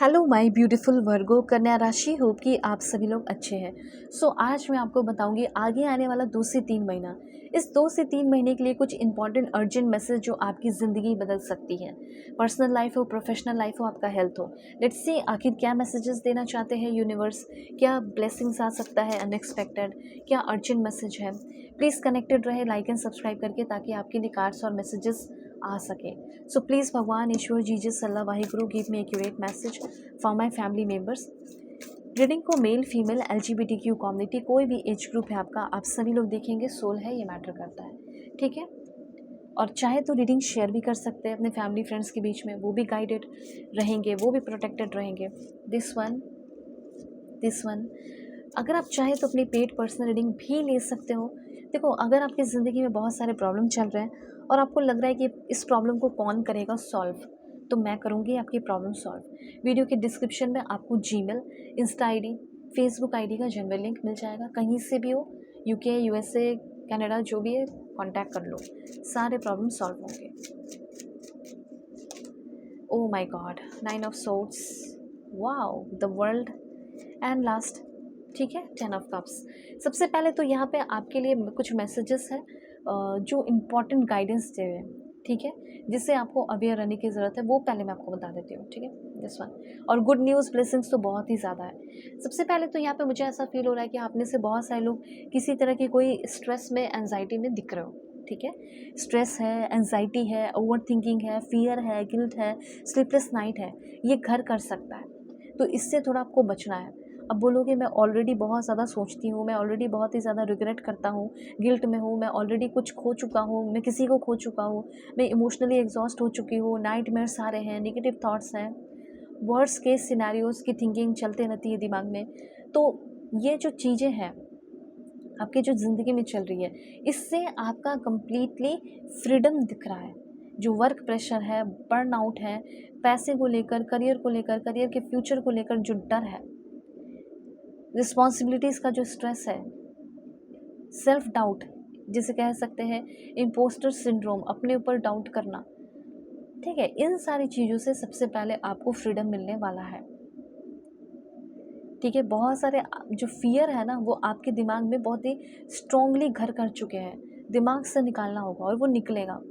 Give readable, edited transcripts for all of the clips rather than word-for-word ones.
Hello my beautiful वर्गो कन्या राशि। Hope कि आप सभी लोग अच्छे हैं। आज मैं आपको बताऊंगी आगे आने वाला 2 से 3 महीना। इस 2 से 3 महीने के लिए कुछ इंपॉर्टेंट अर्जेंट मैसेज जो आपकी ज़िंदगी बदल सकती है। पर्सनल लाइफ हो, प्रोफेशनल लाइफ हो, आपका हेल्थ हो। लेट्स सी आखिर क्या मैसेजेस देना चाहते हैं यूनिवर्स। क्या ब्लेसिंग्स आ सकता है अनएक्सपेक्टेड, क्या अर्जेंट मैसेज है। प्लीज़ कनेक्टेड रहे लाइक एंड सब्सक्राइब करके, ताकि आपके लिए कार्ड्स और मैसेजेस आ सके। सो प्लीज़ भगवान ईश्वर Jesus Allah Waheguru give me accurate message for my family members. Reading को मेल फीमेल LGBTQ कम्युनिटी, कोई भी एज ग्रुप है आपका, आप सभी लोग देखेंगे। सोल है, ये मैटर करता है, ठीक है। और चाहे तो रीडिंग शेयर भी कर सकते हैं अपने फैमिली फ्रेंड्स के बीच में, वो भी गाइडेड रहेंगे, वो भी प्रोटेक्टेड रहेंगे। दिस वन अगर आप चाहें तो अपनी पेड पर्सनल रीडिंग भी ले सकते हो। देखो, अगर आपकी ज़िंदगी में बहुत सारे प्रॉब्लम चल रहे हैं और आपको लग रहा है कि इस प्रॉब्लम को कौन करेगा सॉल्व, तो मैं करूँगी आपकी प्रॉब्लम सॉल्व। वीडियो के डिस्क्रिप्शन में आपको Gmail, Insta ID, Facebook ID का जनरल लिंक मिल जाएगा। कहीं से भी हो, UK, USA, कनाडा, जो भी है, कांटेक्ट कर लो, सारे प्रॉब्लम सॉल्व होंगे। Oh my God, 9 of swords, wow, the world and last, ठीक है, 10 ऑफ कप्स। सबसे पहले तो यहाँ पे आपके लिए कुछ मैसेजेस हैं जो इम्पोर्टेंट गाइडेंस दे रहे हैं, ठीक है, जिससे आपको अवेयर रहने की ज़रूरत है। वो पहले मैं आपको बता देती हूँ, ठीक है, दिस वन। और गुड न्यूज़, ब्लेसिंग्स तो बहुत ही ज़्यादा है। सबसे पहले तो यहाँ पे मुझे ऐसा फील हो रहा है कि आप में से बहुत सारे लोग किसी तरह की कोई स्ट्रेस में, एंजाइटी में दिख रहे हो, ठीक है। स्ट्रेस है, एंजाइटी है, ओवर थिंकिंग है, फियर है, गिल्ट है, स्लीपलेस नाइट है, ये घर कर सकता है। तो इससे थोड़ा आपको बचना है। अब बोलोगे मैं ऑलरेडी बहुत ज़्यादा सोचती हूँ, मैं ऑलरेडी बहुत ही ज़्यादा रिग्रेट करता हूँ, गिल्ट में हूँ, मैं ऑलरेडी कुछ खो चुका हूँ, मैं किसी को खो चुका हूँ, मैं इमोशनली एग्जॉस्ट हो चुकी हूँ, नाइटमेयर्स आ रहे हैं, नेगेटिव थॉट्स हैं, वर्स्ट केस सिनेरियोज़ की थिंकिंग चलते रहती है दिमाग में। तो ये जो चीज़ें हैं आपकी जो ज़िंदगी में चल रही है, इससे आपका कंप्लीटली फ्रीडम दिख रहा है। जो वर्क प्रेशर है, बर्नआउट है, पैसे को लेकर, करियर को लेकर, करियर के फ्यूचर को लेकर जो डर है, रिस्पॉन्सिबिलिटीज़ का जो स्ट्रेस है, सेल्फ डाउट जिसे कह सकते हैं, इम्पोस्टर सिंड्रोम, अपने ऊपर डाउट करना, ठीक है, इन सारी चीज़ों से सबसे पहले आपको फ्रीडम मिलने वाला है, ठीक है। बहुत सारे जो फियर है ना, वो आपके दिमाग में बहुत ही स्ट्रांगली घर कर चुके हैं, दिमाग से निकालना होगा और वो निकलेगा,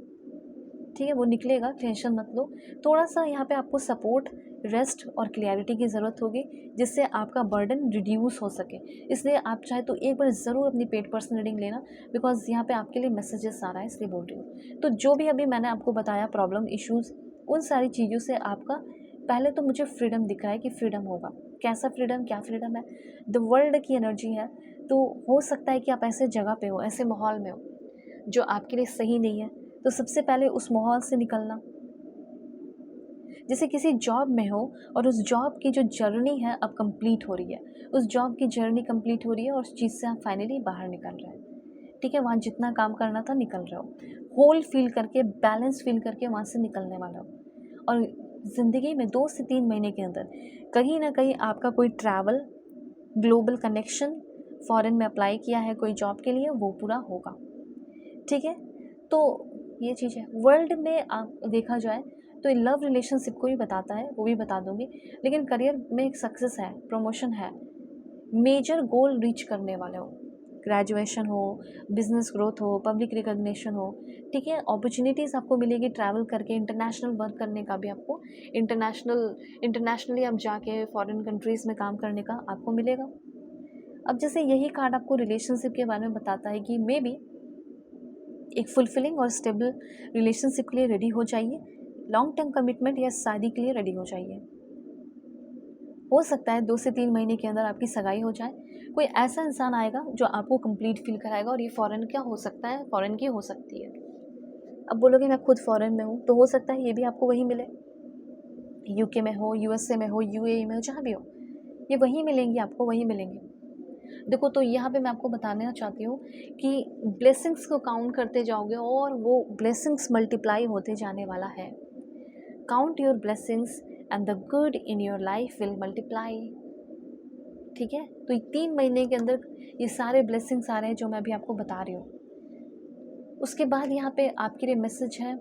ठीक है, वो निकलेगा, टेंशन मत लो। थोड़ा सा यहाँ पे आपको सपोर्ट, रेस्ट और क्लैरिटी की ज़रूरत होगी, जिससे आपका बर्डन रिड्यूस हो सके। इसलिए आप चाहे तो एक बार ज़रूर अपनी पेड पर्सनल रीडिंग लेना, बिकॉज यहाँ पे आपके लिए मैसेजेस आ रहा है, इसलिए बोल रही हूँ। तो जो भी अभी मैंने आपको बताया प्रॉब्लम, इश्यूज़, उन सारी चीज़ों से आपका पहले तो मुझे फ्रीडम दिख रहा है कि फ्रीडम होगा। कैसा फ्रीडम, क्या फ्रीडम है? द वर्ल्ड की एनर्जी है। तो हो सकता है कि आप ऐसे जगह पे हो, ऐसे माहौल में हो जो आपके लिए सही नहीं है, तो सबसे पहले उस माहौल से निकलना। जैसे किसी जॉब में हो और उस जॉब की जो जर्नी है अब कंप्लीट हो रही है, उस जॉब की जर्नी कंप्लीट हो रही है और उस चीज़ से आप फाइनली बाहर निकल रहे हैं, ठीक है। वहाँ जितना काम करना था निकल रहे हो, होल फील करके, बैलेंस फील करके वहाँ से निकलने वाला हो। और ज़िंदगी में 2 से 3 महीने के अंदर कहीं ना कहीं आपका कोई ट्रैवल, ग्लोबल कनेक्शन, फॉरेन में अप्लाई किया है कोई जॉब के लिए, वो पूरा होगा, ठीक है। तो ये चीज़ है। वर्ल्ड में आप देखा जाए तो लव रिलेशनशिप को भी बताता है, वो भी बता दूंगी। लेकिन करियर में एक सक्सेस है, प्रमोशन है, मेजर गोल रीच करने वाले हो, ग्रेजुएशन हो, बिजनेस ग्रोथ हो, पब्लिक रिकग्निशन हो, ठीक है। अपॉर्चुनिटीज़ आपको मिलेगी ट्रैवल करके, इंटरनेशनल वर्क करने का भी आपको, इंटरनेशनली आप जाके फॉरेन कंट्रीज़ में काम करने का आपको मिलेगा। अब जैसे यही कार्ड आपको रिलेशनशिप के बारे में बताता है कि मे बी एक फुलफिलिंग और स्टेबल रिलेशनशिप के लिए रेडी हो जाइए, लॉन्ग टर्म कमिटमेंट या शादी के लिए रेडी हो जाइए। हो सकता है 2 से 3 महीने के अंदर आपकी सगाई हो जाए, कोई ऐसा इंसान आएगा जो आपको कंप्लीट फील कराएगा, और ये फॉरेन क्या हो सकता है, फॉरेन की हो सकती है। अब बोलोगे मैं खुद फॉरेन में हूँ, तो हो सकता है ये भी आपको वहीं मिले, UK में हो, USA में हो, UAE में हो, जहाँ भी हो, ये वहीं मिलेंगी, आपको वहीं मिलेंगे। देखो, तो यहाँ पे मैं आपको बताना चाहती हूँ कि ब्लेसिंग्स को काउंट करते जाओगे और वो ब्लेसिंग्स मल्टीप्लाई होते जाने वाला है। Count your blessings and the good in your life will multiply, ठीक है। तो 3 महीने के अंदर ये सारे ब्लेसिंग्स आ रहे हैं जो मैं अभी आपको बता रही हूँ। उसके बाद यहाँ पे आपके लिए मैसेज है,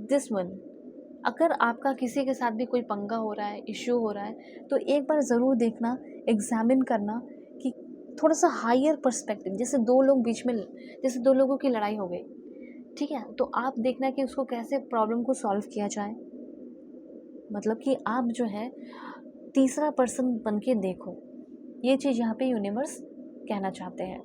दिस वन, अगर आपका किसी के साथ भी कोई पंगा हो रहा है, इश्यू हो रहा है, तो एक बार ज़रूर देखना, एग्ज़ामिन करना कि थोड़ा-सा हायर पर्सपेक्टिव, जैसे 2 लोग बीच में, जैसे 2 लोगों की लड़ाई हो गई, ठीक है? तो आप देखना कि उसको कैसे प्रॉब्लम को सॉल्व किया जाए। मतलब कि आप जो है तीसरा पर्सन बन के देखो, ये चीज़ यहाँ पे यूनिवर्स कहना चाहते हैं।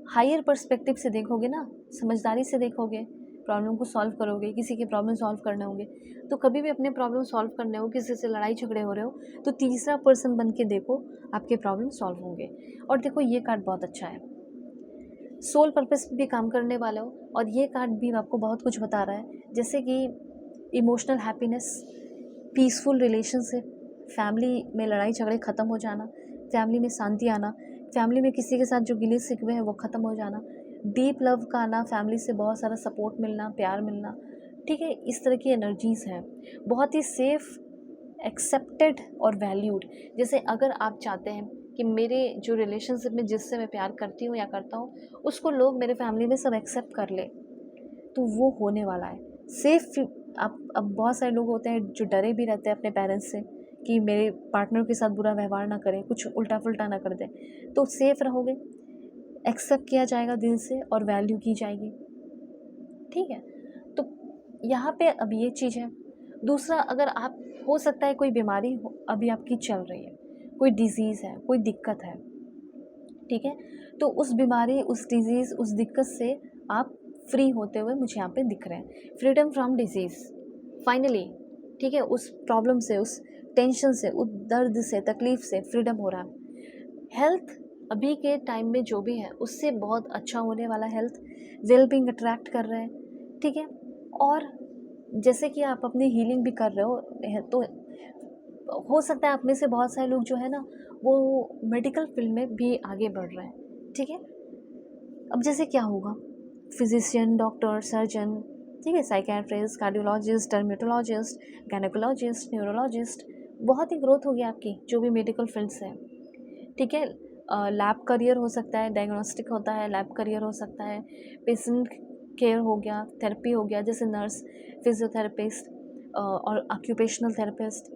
हायर पर्सपेक्टिव से देखोगे ना, समझदारी से देखोगे, प्रॉब्लम को सॉल्व करोगे, किसी के प्रॉब्लम सॉल्व करने होंगे, तो कभी भी अपने प्रॉब्लम सॉल्व करने हो, किसी से लड़ाई झगड़े हो रहे हो, तो तीसरा पर्सन बन के देखो, आपके प्रॉब्लम सॉल्व होंगे। और देखो ये कार्ड बहुत अच्छा है, सोल पर्पस पे भी काम करने वाले हो, और ये कार्ड भी आपको बहुत कुछ बता रहा है, जैसे कि emotional happiness, peaceful relationship, family में लड़ाई झगड़े ख़त्म हो जाना, फैमिली में शांति आना, फैमिली में किसी के साथ जो गिले शिकवे हैं वो ख़त्म हो जाना, डीप लव का आना, फैमिली से बहुत सारा सपोर्ट मिलना, प्यार मिलना, ठीक है? इस तरह की एनर्जीज़ हैं, बहुत ही सेफ़, एक्सेप्टेड और वैल्यूड। जैसे अगर आप चाहते हैं कि मेरे जो रिलेशनशिप में जिससे मैं प्यार करती हूँ या करता हूँ, उसको लोग मेरे फैमिली में सब एक्सेप्ट कर ले, तो वो होने वाला है। सेफ़ आप, अब बहुत सारे लोग होते हैं जो डरे भी रहते हैं अपने पेरेंट्स से कि मेरे पार्टनर के साथ बुरा व्यवहार ना करें, कुछ उल्टा-फुल्टा ना कर दें। तो सेफ़ रहोगे, एक्सेप्ट किया जाएगा दिल से और वैल्यू की जाएगी, ठीक है? तो यहाँ पे अब ये चीज़ है। दूसरा, अगर आप, हो सकता है कोई बीमारी हो अभी आपकी चल रही है, कोई डिज़ीज़ है, कोई दिक्कत है, ठीक है? तो उस बीमारी, उस डिज़ीज़, उस दिक्कत से आप फ्री होते हुए मुझे यहाँ पे दिख रहे हैं। फ्रीडम फ्रॉम डिज़ीज़, फाइनली, ठीक है? उस प्रॉब्लम से, उस टेंशन से, उस दर्द से, तकलीफ़ से फ्रीडम हो रहा है। हेल्थ अभी के टाइम में जो भी है उससे बहुत अच्छा होने वाला, हेल्थ वेल बीइंग अट्रैक्ट कर रहे हैं, ठीक है? और जैसे कि आप अपनी हीलिंग भी कर रहे हो, तो हो सकता है आप में से बहुत सारे लोग जो है ना, वो मेडिकल फील्ड में भी आगे बढ़ रहे हैं, ठीक है? अब जैसे क्या होगा, फिजिशियन, डॉक्टर, सर्जन, ठीक है, psychiatrist, cardiologist, dermatologist, gynaecologist, neurologist, बहुत ही ग्रोथ होगी आपकी जो भी मेडिकल फील्ड्स हैं, ठीक है? लैब करियर हो सकता है, डायग्नोस्टिक होता है, लैब करियर हो सकता है, पेशेंट केयर हो गया, थेरेपी हो गया, जैसे नर्स, फिजियोथेरेपिस्ट और ऑक्यूपेशनल थेरेपिस्ट,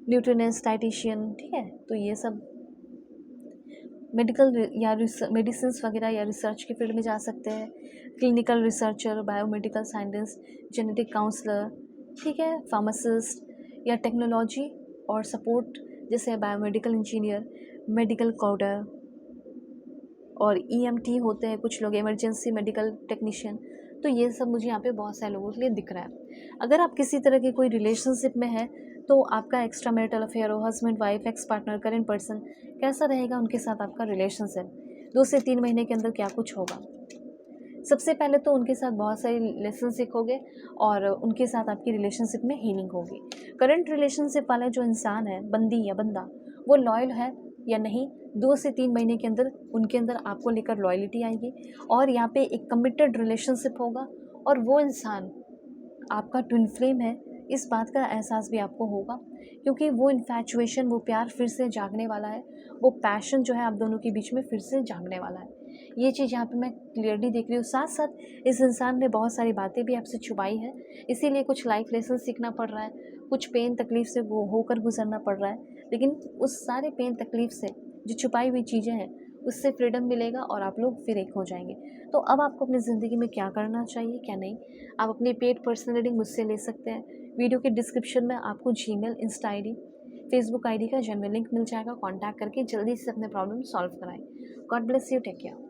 न्यूट्रिनिस्ट, डाइटिशियन, ठीक है? तो ये सब मेडिकल या मेडिसिन्स वगैरह या रिसर्च के फील्ड में जा सकते हैं, clinical researcher, biomedical scientist, genetic counselor, ठीक है, फार्मासिस्ट, या टेक्नोलॉजी और सपोर्ट, जैसे बायोमेडिकल इंजीनियर, मेडिकल कोडर, और ईएमटी होते हैं कुछ लोग, इमरजेंसी मेडिकल टेक्नीशियन। तो ये सब मुझे यहाँ पे बहुत सारे लोगों के लिए दिख रहा है। अगर आप किसी तरह की कोई रिलेशनशिप में हैं, तो आपका एक्स्ट्रा मैरिटल अफेयर हो, husband wife, ex partner, current person, कैसा रहेगा उनके साथ आपका रिलेशनशिप, 2 से 3 महीने के अंदर क्या कुछ होगा। सबसे पहले तो उनके साथ बहुत सारी लेसन सीखोगे और उनके साथ आपकी रिलेशनशिप में हीलिंग होगी। करंट रिलेशनशिप वाला जो इंसान है, बंदी या बंदा, वो लॉयल है या नहीं, 2 से 3 महीने के अंदर उनके अंदर आपको लेकर लॉयल्टी आएगी, और यहाँ पे एक कमिटेड रिलेशनशिप होगा, और वो इंसान आपका ट्विन फ्लेम है, इस बात का एहसास भी आपको होगा, क्योंकि वो इन्फैचुएशन, वो प्यार फिर से जागने वाला है, वो पैशन जो है आप दोनों के बीच में फिर से जागने वाला है। ये चीज़ यहाँ पे मैं क्लियरली देख रही हूँ। साथ साथ इस इंसान ने बहुत सारी बातें भी आपसे छुपाई है, इसीलिए कुछ लाइफ लेसन सीखना पड़ रहा है, कुछ पेन तकलीफ से वो होकर गुजरना पड़ रहा है, लेकिन उस सारे पेन तकलीफ से जो छुपाई हुई चीज़ें हैं, उससे फ्रीडम मिलेगा और आप लोग फिर एक हो जाएंगे। तो अब आपको अपनी ज़िंदगी में क्या करना चाहिए, क्या नहीं, आप अपनी पेड पर्सनल रीडिंग मुझसे ले सकते हैं। वीडियो के डिस्क्रिप्शन में आपको Gmail, insta ID, Facebook ID का जेन्युइन लिंक मिल जाएगा। कॉन्टैक्ट करके जल्दी से अपने प्रॉब्लम सॉल्व कराएं। God bless you, take care.